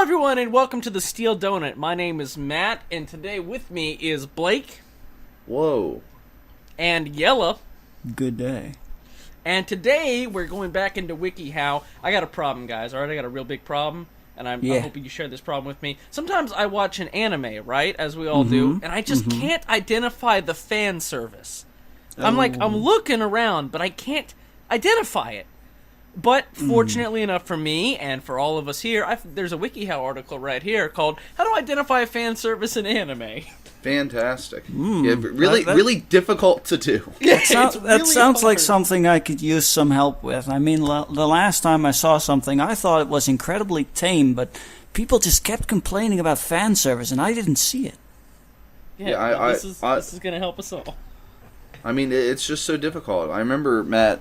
Hello everyone and welcome to the Steel Donut. My name is Matt and today with me is Blake. Whoa. And Yella. Good day. And today we're going back into wikiHow. I got a problem, guys, alright? I got a real big problem. And I'm hoping you share this problem with me. Sometimes I watch an anime, right? As we all do. And I just can't identify the fan service. I'm looking around, but I can't identify it. But fortunately enough for me and for all of us here, there's a wikiHow article right here called "How to Identify Fan Service in Anime." Fantastic. Yeah, really difficult to do. Yeah, that sounds like something I could use some help with. I mean, the last time I saw something, I thought it was incredibly tame, but people just kept complaining about fan service, and I didn't see it. Yeah, this is going to help us all. I mean, it's just so difficult. I remember, Matt,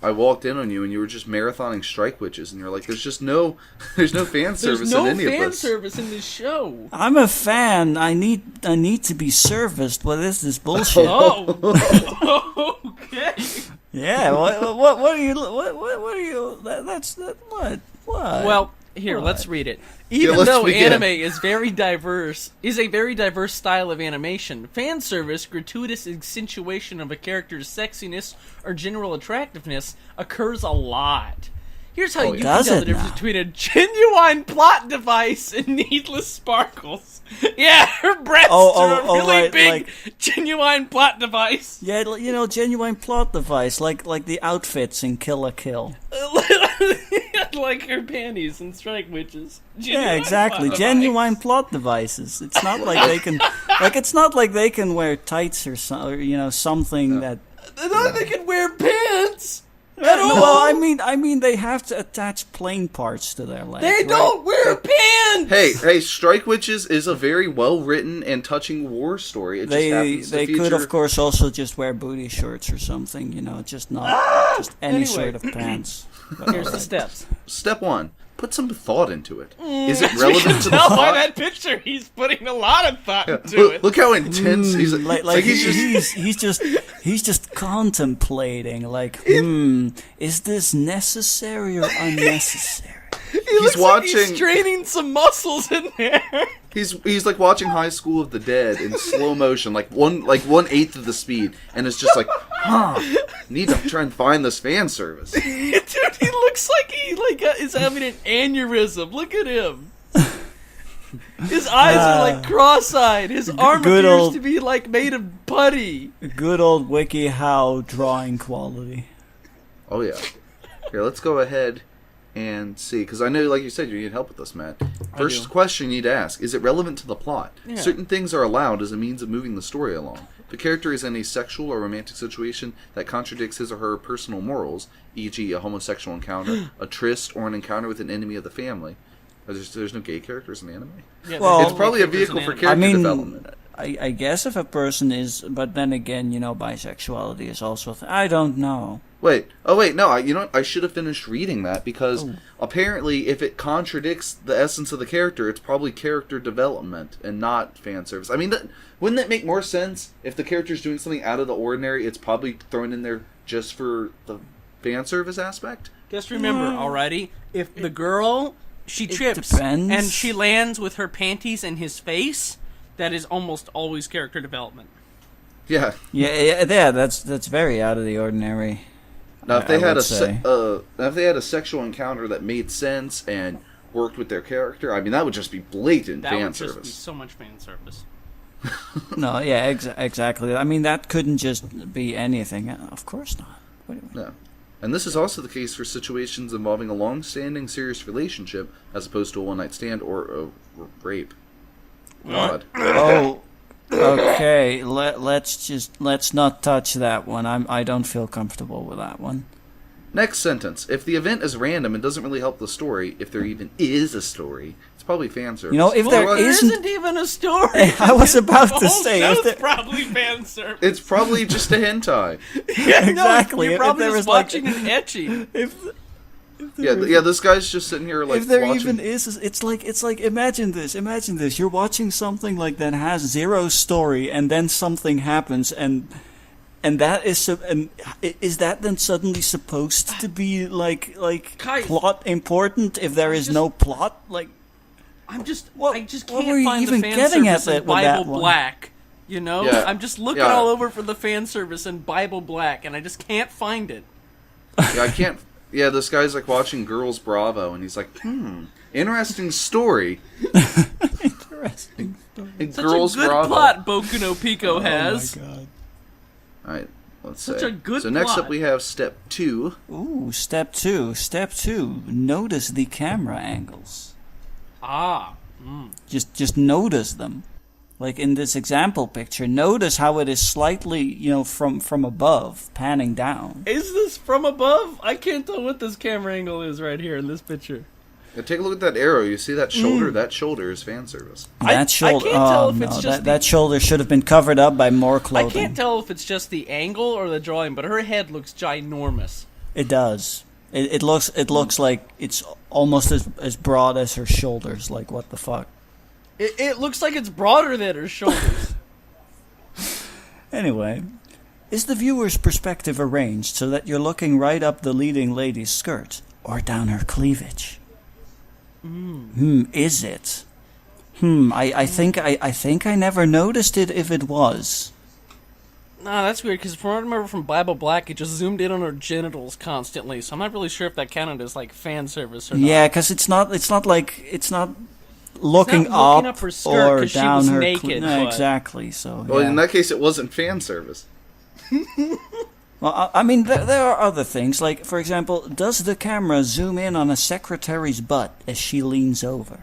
I walked in on you and you were just marathoning Strike Witches, and you're like, there's no fan service in any of this. There's no fan service in this show. I'm a fan. I need to be serviced. What is this bullshit? Oh, okay. Yeah. What are you? That's what? Well, here, let's read it. Even though anime is a very diverse style of animation, fan service, gratuitous accentuation of a character's sexiness or general attractiveness occurs a lot. Here's how you can tell the difference between a genuine plot device and needless sparkles. Yeah, her breasts are a really big, genuine plot device. Yeah, genuine plot device, like the outfits in Kill la Kill. Like her panties and Strike Witches. Yeah, exactly. Genuine plot devices. It's not like they can, they can wear tights or something that. They can wear pants. Well, I mean, they have to attach plain parts to their legs. They don't wear pants. Hey, Strike Witches is a very well written and touching war story. They could, of course, also just wear booty shorts or something. Just any sort of pants. Here's the steps. Step 1. Put some thought into it. Is it relevant to the plot? By that picture, he's putting a lot of thought into it. Look how intense he's he's just contemplating. Is this necessary or unnecessary? He's watching. Like he's straining some muscles in there. He's like watching High School of the Dead in slow motion, like 1/8 of the speed, and it's just like, need to try and find this fan service. Dude, he looks like he is having an aneurysm. Look at him. His eyes are cross-eyed. His arm appears to be made of putty. Good old wikiHow drawing quality. Oh yeah. Here, let's go ahead and see, because I know, like you said, you need help with this, Matt. First question you need to ask, is it relevant to the plot? Yeah. Certain things are allowed as a means of moving the story along. If a character is in a sexual or romantic situation that contradicts his or her personal morals, e.g. a homosexual encounter, a tryst, or an encounter with an enemy of the family. There's no gay characters in anime? Yeah, well, it's probably a vehicle for character development. I guess if a person is, but then again, bisexuality is also. I don't know. Wait. Oh, wait. No. I should have finished reading that because apparently, if it contradicts the essence of the character, it's probably character development and not fan service. I mean, wouldn't that make more sense if the character's doing something out of the ordinary? It's probably thrown in there just for the fan service aspect. Just remember, alrighty, if the girl she trips and she lands with her panties in his face, that is almost always character development. Yeah. Yeah. That's very out of the ordinary. Now, if they had a sexual encounter that made sense and worked with their character, I mean, that would just be blatant fan service. That would just be so much fan service. No, yeah, exactly. I mean, that couldn't just be anything. Of course not. No. And this is also the case for situations involving a long-standing serious relationship as opposed to a one-night stand or a rape. God. Oh. Okay, let's not touch that one. I don't feel comfortable with that one. Next sentence. If the event is random and doesn't really help the story, if there even is a story, it's probably fan service. If there isn't even a story. I was about to say, it's probably fan service. It's probably just a hentai. Yeah, exactly. You're probably just watching an ecchi. This guy's just sitting here if there watching. Even is, it's like imagine this. You're watching something that has zero story, and then something happens, and that is that then suddenly supposed to be like plot important if there is no plot? I just what can't were you find even the fan getting service at in with that Bible one? Black. You know, Yeah. I'm just looking Yeah. all over for the fan service in Bible Black, and I just can't find it. Yeah, I can't. Yeah, this guy's like watching Girls Bravo, and he's like, interesting story. Interesting. And Such Girls a good Bravo. plot Boku no Pico has. Oh my god. All right, let's Such see. a good So next plot. up we have step 2. Ooh, step 2. Step 2. Notice the camera angles. Ah. Just notice them. Like in this example picture, notice how it is slightly, from above, panning down. Is this from above? I can't tell what this camera angle is right here in this picture. Yeah, take a look at that arrow. You see that shoulder? That shoulder is fan service. That shoulder, can't tell if it's just that shoulder should have been covered up by more I clothing. can't tell if it's just the angle or the drawing, but her head looks ginormous. It does. It looks like it's almost as broad as her shoulders. Like, what the fuck? It looks like it's broader than her shoulders. Anyway, is the viewer's perspective arranged so that you're looking right up the leading lady's skirt or down her cleavage? Is it? I think I never noticed it if it was. Nah, that's weird, because from what I remember from Bible Black, it just zoomed in on her genitals constantly, so I'm not really sure if that counted as, like, fan service or not. Yeah, because it's not looking looking up up her skirt, or 'cause she down was her naked, No, but- exactly. So Well, yeah. in that case, it wasn't fan service. Well, I mean, there are other things. Like, for example, does the camera zoom in on a secretary's butt as she leans over?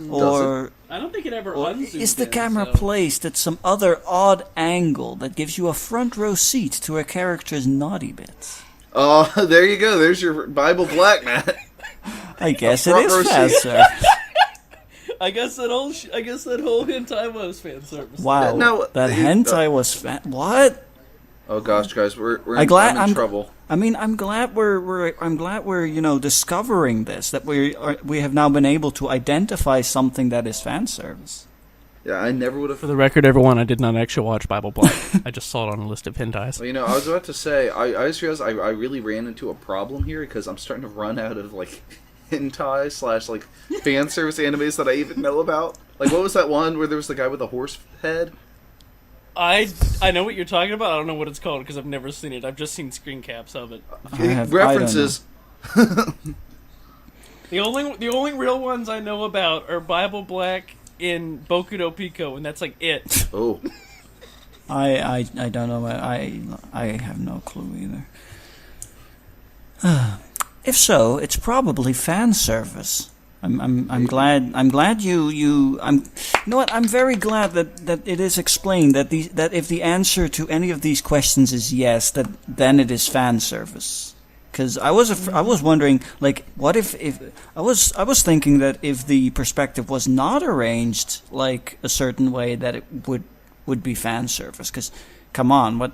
Or I don't think it ever Or unzoomed is the in, camera so- placed at some other odd angle that gives you a front row seat to a character's naughty bits? Oh, there you go. There's your Bible Black, Matt. I guess it front row is seat. fan service. I guess that whole hentai was fan service. Wow, No, that hentai was fan. What? Oh gosh, guys, we're I'm in trouble. I mean, I'm glad we're discovering this, that we have now been able to identify something that is fan service. Yeah, I never would have. For the record, everyone, I did not actually watch Bible Black. I just saw it on a list of hentais. Well, I was about to say, I just realized I really ran into a problem here because I'm starting to run out of like hentai / like fan service animes that I even know about. Like, what was that one where there was the guy with a horse head? I know what you're talking about. I don't know what it's called because I've never seen it. I've just seen screen caps of it. References. The only real ones I know about are Bible Black in Boku no Pico, and that's like it. Oh. I don't know. I have no clue either. If so, it's probably fan service. I'm glad you know what, I'm very glad that it is explained that if the answer to any of these questions is yes, then it is fan service. Because I was wondering, like, what if I was thinking that if the perspective was not arranged like a certain way, that it would be fan service. Because come on, what?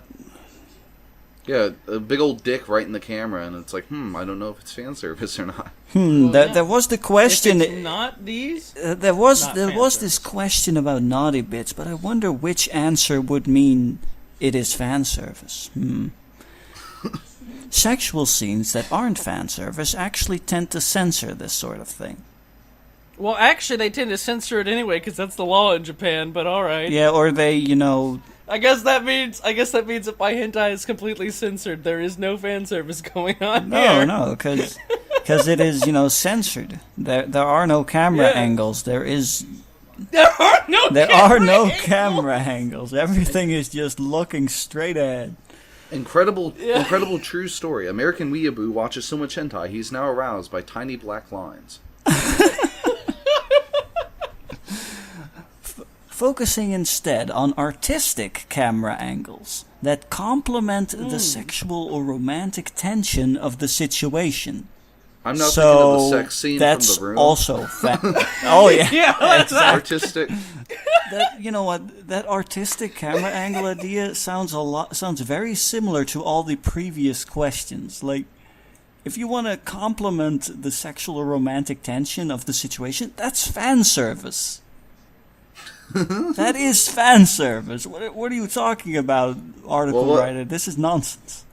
Yeah, a big old dick right in the camera, and it's like, I don't know if it's fan service or not. There was the question. If it's not these. There was Not this question about naughty bits, but I wonder which answer would mean it is fan service. Sexual scenes that aren't fan service actually tend to censor this sort of thing. Well, actually, they tend to censor it anyway because that's the law in Japan. But all right. Yeah, or they, I guess that means if my hentai is completely censored, there is no fan service going on here. No, because it is, censored. There are no camera angles. There are no camera angles. Everything is just looking straight ahead. Incredible true story. American weeaboo watches so much hentai, he's now aroused by tiny black lines. Focusing instead on artistic camera angles that complement the sexual or romantic tension of the situation. I'm now thinking of the sex scene that's from the room. Also oh yeah, Yeah, that's Artistic. That artistic camera angle idea sounds very similar to all the previous questions. Like, if you want to complement the sexual or romantic tension of the situation, that's fan service. That is fan service. What are you talking about, article writer? This is nonsense.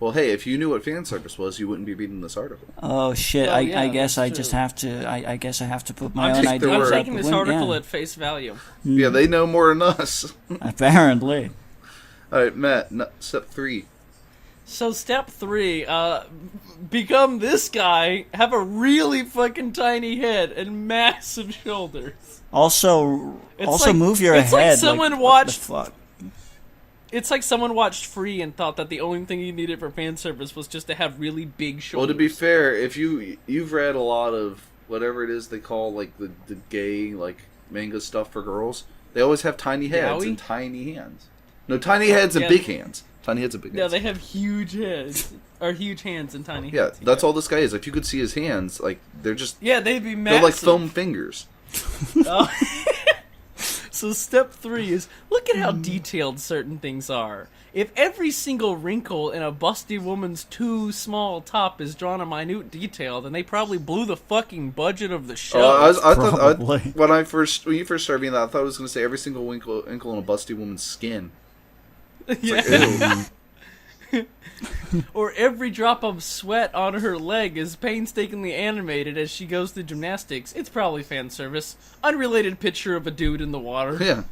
Well, hey, if you knew what fan service was, you wouldn't be reading this article. Oh shit! Oh, yeah, I guess I that's just true. have to. I guess I have to put my own taking ideas their I'm word. out taking the this window. article Yeah. at face value. Yeah, they know more than us. Apparently. All right, Matt. Step 3. So step 3, become this guy, have a really fucking tiny head and massive shoulders. Also, It's like- move your it's head. like someone what watched- the fuck? It's like someone watched Free and thought that the only thing you needed for fan service was just to have really big shoulders. Well, to be fair, if you've read a lot of whatever it is they call like the gay like manga stuff for girls, they always have tiny heads Yaoi? and tiny hands. No, tiny heads and Yeah. big hands. Tiny heads and big Yeah, hands. they have huge heads. Or huge hands and tiny Yeah, heads. that's all this guy is. If you could see his hands, like they're just Yeah, they'd be they're massive. like foam fingers. Oh. So step 3 is, look at how detailed certain things are. If every single wrinkle in a busty woman's too small top is drawn in minute detail, then they probably blew the fucking budget of the show. I thought Probably. when you first started reading that, I thought it was going to say every single wrinkle in a busty woman's skin. Yeah. Ew. Or every drop of sweat on her leg is painstakingly animated as she goes through gymnastics. It's probably fan service. Unrelated picture of a dude in the water. Yeah.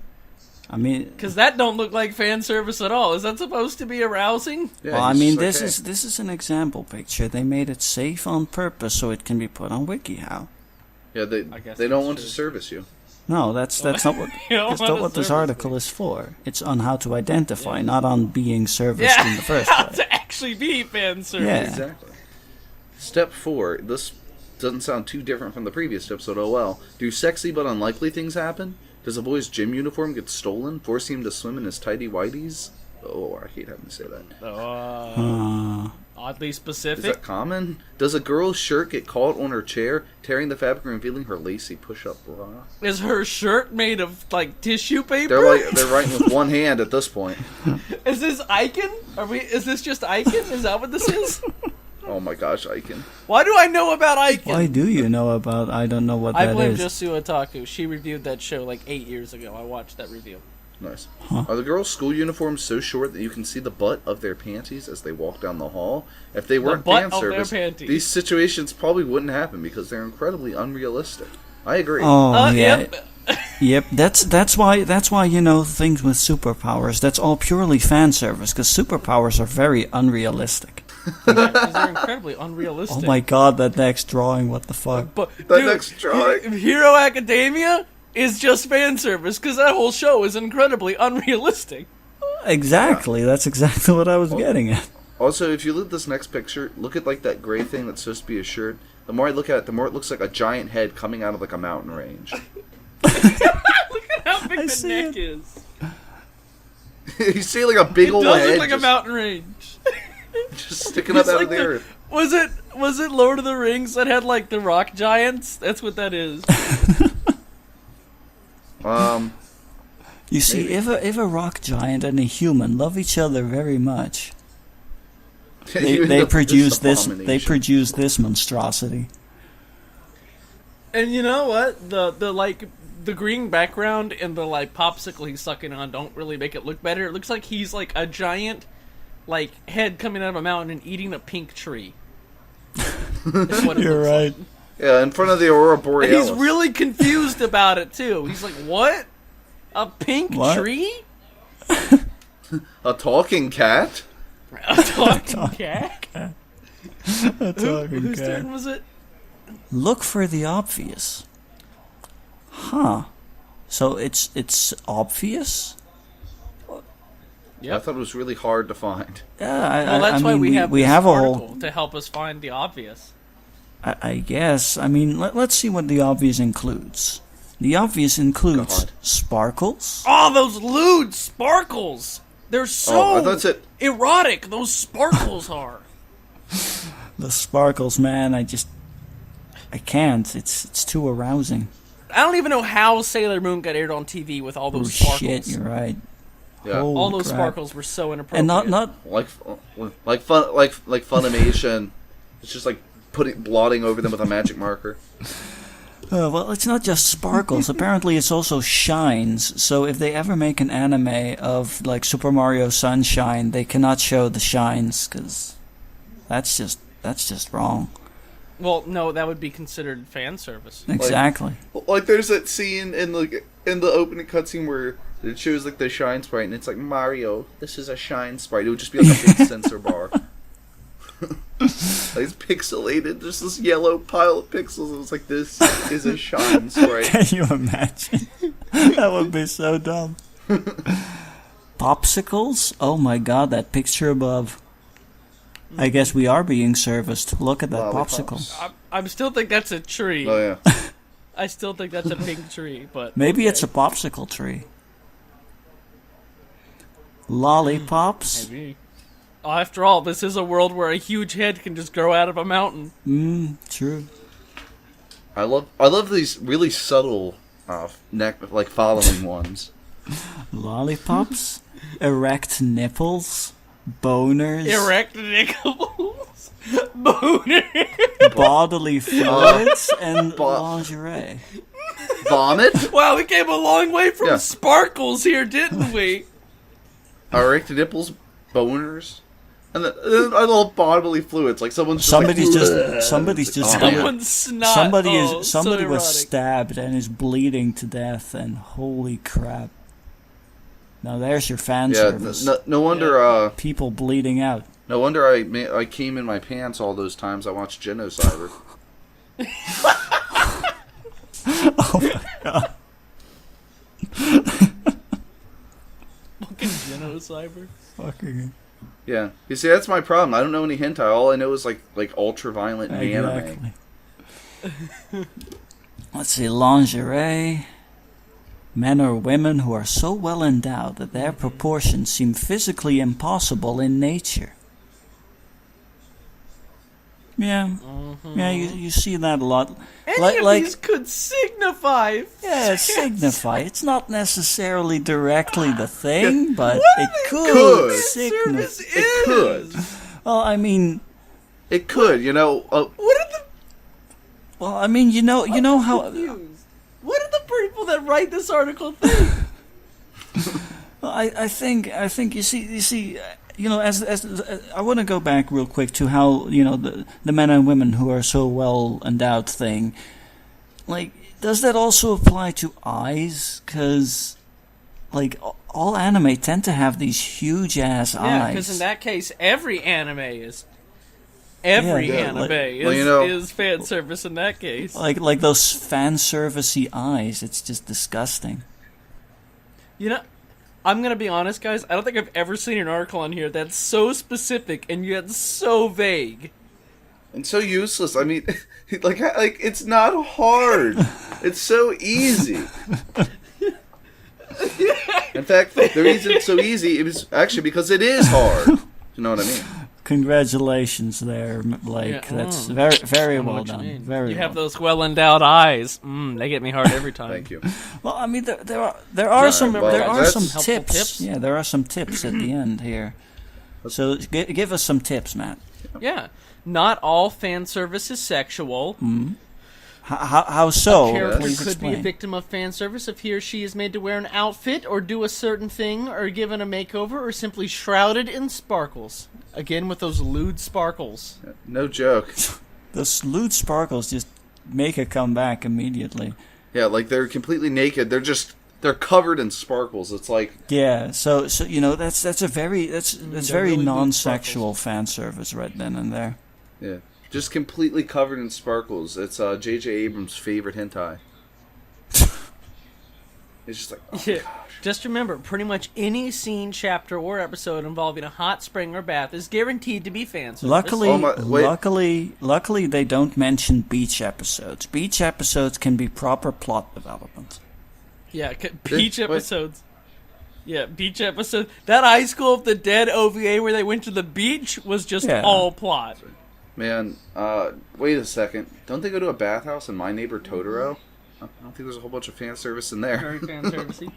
I mean, Because that don't look like fan service at all. Is that supposed to be arousing? Yeah, well, I he's mean, just this is an example picture. They made it safe on purpose so it can be put on WikiHow. Yeah, I guess they don't that's want true. to service you. No, that's not what You don't that's wanna not what this service article me. is for. It's on how to identify, not on being serviced Yeah, in the first how place. to actually be fan service. Yeah. Exactly. Step 4. This doesn't sound too different from the previous episode. Oh well. Do sexy but unlikely things happen? Does a boy's gym uniform get stolen, forcing him to swim in his tighty whities? Oh, I hate having to say that. Oddly Is specific. that common? Does a girl's shirt get caught on her chair, tearing the fabric and revealing her lacy push-up bra? Is her shirt made of like tissue paper? They're writing with one hand at this point. Is this Icon? Is this just Icon? Is that what this is? Oh my gosh, Icon. Why do I know about Icon? Why do you know about? I don't know what I that blame is. Josu Otaku. She reviewed that show like 8 years ago. I watched that review. Nice. Are the girls' school uniforms so short that you can see the butt of their panties as they walk down the hall? If they weren't butt fan of their service, panties. these situations probably wouldn't happen because they're incredibly unrealistic. I agree. Oh yeah, Yep. yep. That's why things with superpowers. That's all purely fan service because superpowers are very unrealistic. Because they're incredibly unrealistic. Oh my god, that next drawing! What the fuck? But That dude, next drawing. Hero Academia is just fan service because that whole show is incredibly unrealistic. Exactly. That's exactly what I was getting at. Also, if you look at this next picture, look at like that gray thing that's supposed to be a shirt. The more I look at it, the more it looks like a giant head coming out of like a mountain range. Look at how big I the see neck it. is. You see like a big It old does head look like a just, mountain range. just sticking up It's out like of the the- earth. Was it Lord of the Rings that had like the rock giants? That's what that is. You see, Maybe. if a rock giant and a human love each other very much, You they end up with produce this. They abomination. produce this monstrosity. And you know what? The green background and the like popsicle he's sucking on don't really make it look better. It looks like he's like a giant like head coming out of a mountain and eating a pink tree. That's what it You're looks right. like. Yeah, in front of the Aurora And Borealis. he's really confused about it too. He's like, "What? A pink What? tree? A talking cat? A talking cat? Talking Whose cat. turn was it?" Look for the obvious. Huh. So it's obvious? I thought it was really hard to find. Yeah, Well, that's I why mean, we have we this have a article whole. to help us find the obvious. I guess. I mean, let's see what the obvious includes. The obvious includes God. sparkles. Oh, those lewd sparkles! They're so Oh, I thought it. erotic. Those sparkles are. The sparkles, man. I can't. It's too arousing. I don't even know how Sailor Moon got aired on TV with all Oh those sparkles. shit! You're right. Yeah. Holy All those crap. sparkles were so inappropriate. And not like Funimation. It's just like blotting over them with a magic marker. well, it's not just sparkles. Apparently, it's also shines. So if they ever make an anime of like Super Mario Sunshine, they cannot show the shines because That's just wrong. Well, no, that would be considered fan service. Exactly. Like there's that scene in the opening cutscene where it shows like the shine sprite, and it's like, Mario, this is a shine sprite. It would just be like a big sensor bar. Like it's pixelated. There's this yellow pile of pixels, and it's like, this is a shine sprite. Can you imagine? That would be so dumb. Popsicles? Oh my god, that picture above. I guess we are being serviced. Look at that Lollipops. popsicle. I still think that's a tree. Oh yeah. I still think that's a pink tree, but Maybe okay. it's a popsicle tree. Lollipops? Maybe. After all, this is a world where a huge head can just grow out of a mountain. True. I love these really subtle like following ones. Lollipops? Erect nipples? Boners? Erect nipples, boner. Bodily fluids? And lingerie. Vomit? Wow, we came a long way from sparkles here, didn't we? Erect nipples, boners, and then I love bodily fluids. Like Somebody's just Someone's snot. somebody so was erotic. stabbed and is bleeding to death, and holy crap. Now there's your fan service. No wonder. People bleeding out. No wonder I came in my pants all those times I watched Genocider. Oh my god. Fucking Genocider. Fucking. Yeah, you see, that's my problem. I don't know any hentai. All I know is like ultra-violent anime. Let's see, lingerie. Men or women who are so well endowed that their proportions seem physically impossible in nature. Yeah, yeah, you see that a lot. Any of these could signify. Yeah, signify. It's not necessarily directly the thing, but it could signify. It could. Well, I mean, it could. You know. What are the? Well, I mean, you know how. Confused. What do the people that write this article think? Well, I think you see. As I want to go back real quick to how the men and women who are so well endowed thing. Like, does that also apply to eyes? Because, like, all anime tend to have these huge ass eyes. Yeah, because in that case, every anime is fan service in that case. Like those fan servicey eyes. It's just disgusting. I'm going to be honest, guys. I don't think I've ever seen an article on here that's so specific and yet so vague. And so useless. I mean, like it's not hard. It's so easy. In fact, the reason it's so easy is actually because it is hard. You know what I mean? Congratulations there, Blake. Yeah, That's very, very well done. Very. You have those well-endowed eyes. They get me hard every time. Thank you. Well, I mean, there are some helpful tips. tips. Yeah, there are some tips at the end here. So give us some tips, Matt. Yeah, not all fan service is sexual. How so? A character Please could explain. be a victim of fan service if he or she is made to wear an outfit or do a certain thing or given a makeover or simply shrouded in sparkles. Again, with those lewd sparkles. No joke. Those lewd sparkles just make a comeback immediately. Yeah, like they're completely naked. They're covered in sparkles. It's like so that's very really non-sexual fan service right then and there. Yeah, just completely covered in sparkles. It's J.J. Abrams' favorite hentai. It's just like, oh Yeah. gosh. Just remember, pretty much any scene, chapter, or episode involving a hot spring or bath is guaranteed to be fan service. Luckily, they don't mention beach episodes. Beach episodes can be proper plot development. Yeah, beach episodes. Yeah, beach episodes. That High School of the Dead OVA where they went to the beach was just all plot. Man, wait a second. Don't they go to a bathhouse in My Neighbor Totoro? I don't think there's a whole bunch of fan service in there. Very fan servicey.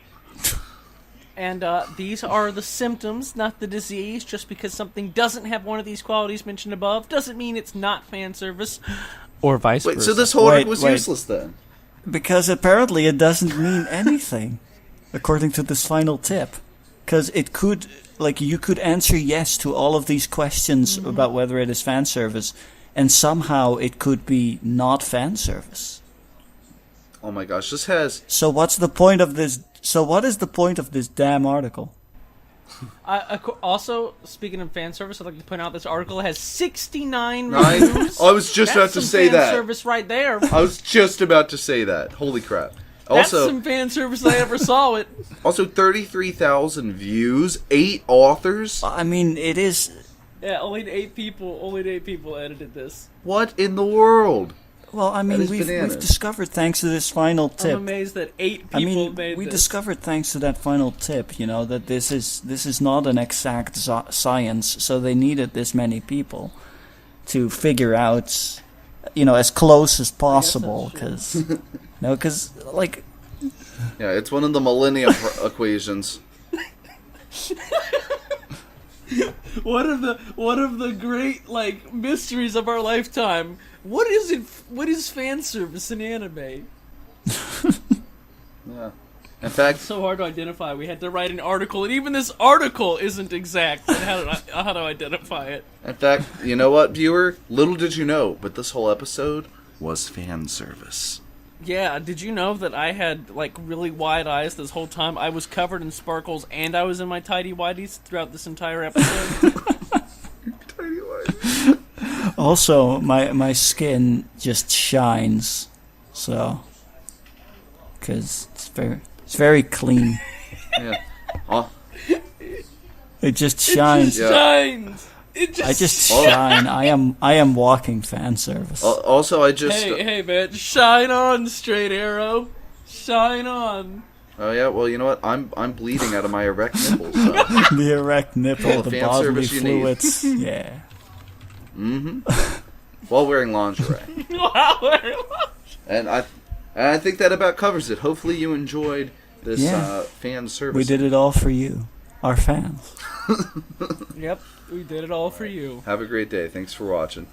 And these are the symptoms, not the disease. Just because something doesn't have one of these qualities mentioned above doesn't mean it's not fan service, or vice versa. Wait, so this whole article was useless then? Because apparently it doesn't mean anything, according to this final tip. Because it could like you could answer yes to all of these questions about whether it is fan service, and somehow it could be not fan service. Oh my gosh, this has... So what's the point of this? So what is the point of this damn article? Also, speaking of fan service, I'd like to point out this article has 69 reviews. I was just about to say that. Fan service right there. I was just about to say that. Holy crap. That's Also, some fan service I ever saw it. Also, 33,000 views, 8 authors. I mean, it is... Yeah, only 8 people edited this. What in the world? Well, I mean, we've discovered, thanks to this final tip. I'm amazed that 8 people made we this. discovered, thanks to that final tip, that this is not an exact science, so they needed this many people to figure out, as close as possible, because, like... Yeah, it's one of the millennium equations. One of the great mysteries of our lifetime. What is fan service in anime? Yeah. In fact, it's so hard to identify. We had to write an article, and even this article isn't exact on how to identify it. In fact, you know what, viewer? Little did you know, but this whole episode was fan service. Yeah, did you know that I had really wide eyes this whole time? I was covered in sparkles and I was in my tidy whities throughout this entire episode. Tidy whities. Also, my skin just shines, so because it's very clean. Yeah. Oh. It just shines. It just shines. I just shine. I am walking fan service. Also, I just... Hey, man, shine on, Straight Arrow. Shine on. Oh yeah, well, you know what? I'm bleeding out of my erect nipples. So. The erect nipple, the bodily fluids. Yeah. Mm-hmm. While wearing lingerie. And I think that about covers it. Hopefully you enjoyed this fan service. We did it all for you, our fans. Yep. We did it all for you. Have a great day. Thanks for watching.